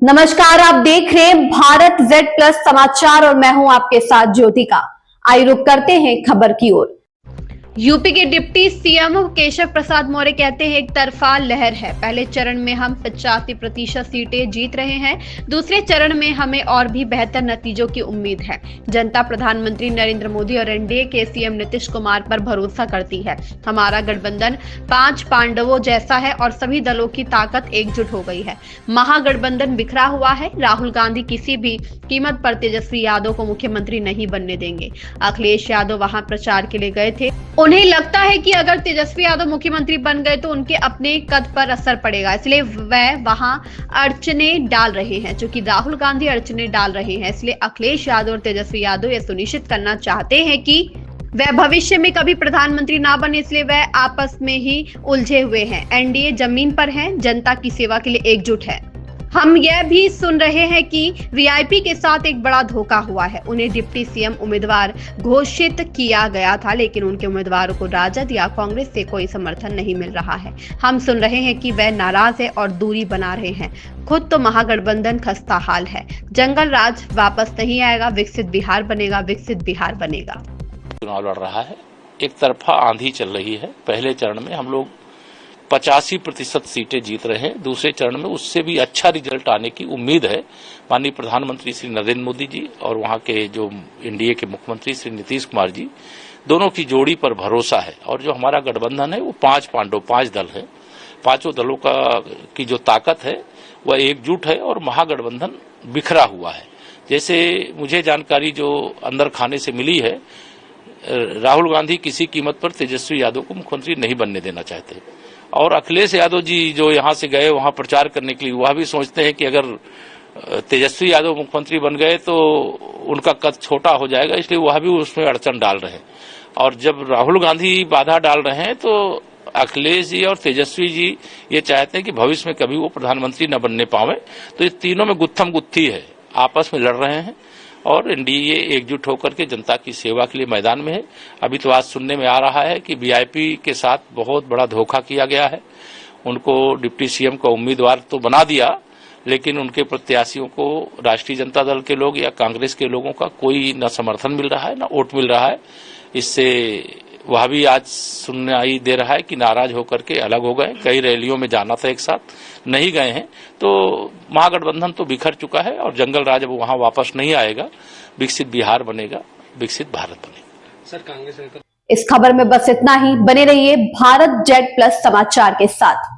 नमस्कार, आप देख रहे हैं भारत जेड प्लस समाचार और मैं हूं आपके साथ ज्योतिका। आइए रुक करते हैं खबर की ओर। यूपी के डिप्टी सीएम केशव प्रसाद मौर्य कहते हैं एक तरफा लहर है। पहले चरण में हम 85% सीटें जीत रहे हैं, दूसरे चरण में हमें और भी बेहतर नतीजों की उम्मीद है। जनता प्रधानमंत्री नरेंद्र मोदी और एनडीए के सीएम नीतीश कुमार पर भरोसा करती है। हमारा गठबंधन 5 पांडवों जैसा है और सभी दलों की ताकत एकजुट हो गई है। महागठबंधन बिखरा हुआ है। राहुल गांधी किसी भी कीमत पर तेजस्वी यादव को मुख्यमंत्री नहीं बनने देंगे। अखिलेश यादव वहां प्रचार के लिए गए थे। उन्हें लगता है कि अगर तेजस्वी यादव मुख्यमंत्री बन गए तो उनके अपने कद पर असर पड़ेगा, इसलिए वह वहां अड़चने डाल रहे हैं। चूंकि राहुल गांधी अड़चने डाल रहे हैं, इसलिए अखिलेश यादव और तेजस्वी यादव यह सुनिश्चित करना चाहते हैं कि वह भविष्य में कभी प्रधानमंत्री ना बने, इसलिए वह आपस में ही उलझे हुए हैं। एनडीए जमीन पर है, जनता की सेवा के लिए एकजुट है। हम यह भी सुन रहे हैं कि वीआईपी के साथ एक बड़ा धोखा हुआ है। उन्हें डिप्टी सीएम उम्मीदवार घोषित किया गया था, लेकिन उनके उम्मीदवारों को राजद या कांग्रेस से कोई समर्थन नहीं मिल रहा है। हम सुन रहे हैं कि वह नाराज है और दूरी बना रहे हैं। खुद तो महागठबंधन खस्ता हाल है। जंगल राज वापस नहीं आएगा। विकसित बिहार बनेगा, विकसित बिहार बनेगा। चुनाव लड़ रहा है, एक तरफा आंधी चल रही है। पहले चरण में हम लोग 85% सीटें जीत रहे हैं, दूसरे चरण में उससे भी अच्छा रिजल्ट आने की उम्मीद है। माननीय प्रधानमंत्री श्री नरेंद्र मोदी जी और वहां के जो एनडीए के मुख्यमंत्री श्री नीतीश कुमार जी, दोनों की जोड़ी पर भरोसा है। और जो हमारा गठबंधन है वो 5 पांडव 5 दल है। पांचों दलों की जो ताकत है वह एकजुट है और महागठबंधन बिखरा हुआ है। जैसे मुझे जानकारी जो अंदर खाने से मिली है, राहुल गांधी किसी कीमत पर तेजस्वी यादव को मुख्यमंत्री नहीं बनने देना चाहते और अखिलेश यादव जी जो यहां से गए वहां प्रचार करने के लिए, वह भी सोचते हैं कि अगर तेजस्वी यादव मुख्यमंत्री बन गए तो उनका कद छोटा हो जाएगा, इसलिए वह भी उसमें अड़चन डाल रहे हैं। और जब राहुल गांधी बाधा डाल रहे हैं तो अखिलेश जी और तेजस्वी जी ये चाहते हैं कि भविष्य में कभी वो प्रधानमंत्री न बनने पावे। तो ये तीनों में गुत्थम गुत्थी है, आपस में लड़ रहे हैं और एनडीए एकजुट होकर के जनता की सेवा के लिए मैदान में है। अभी तो आज सुनने में आ रहा है कि वीआईपी के साथ बहुत बड़ा धोखा किया गया है। उनको डिप्टी सीएम का उम्मीदवार तो बना दिया, लेकिन उनके प्रत्याशियों को राष्ट्रीय जनता दल के लोग या कांग्रेस के लोगों का कोई न समर्थन मिल रहा है न वोट मिल रहा है। इससे वह भी आज सुनाई दे रहा है कि नाराज होकर के अलग हो गए। कई रैलियों में जाना था, एक साथ नहीं गए हैं। तो महागठबंधन तो बिखर चुका है और जंगल राज अब वहां वापस नहीं आएगा। विकसित बिहार बनेगा, विकसित भारत बनेगा। सर, कांग्रेस इस खबर में बस इतना ही। बने रहिए भारत जेड प्लस समाचार के साथ।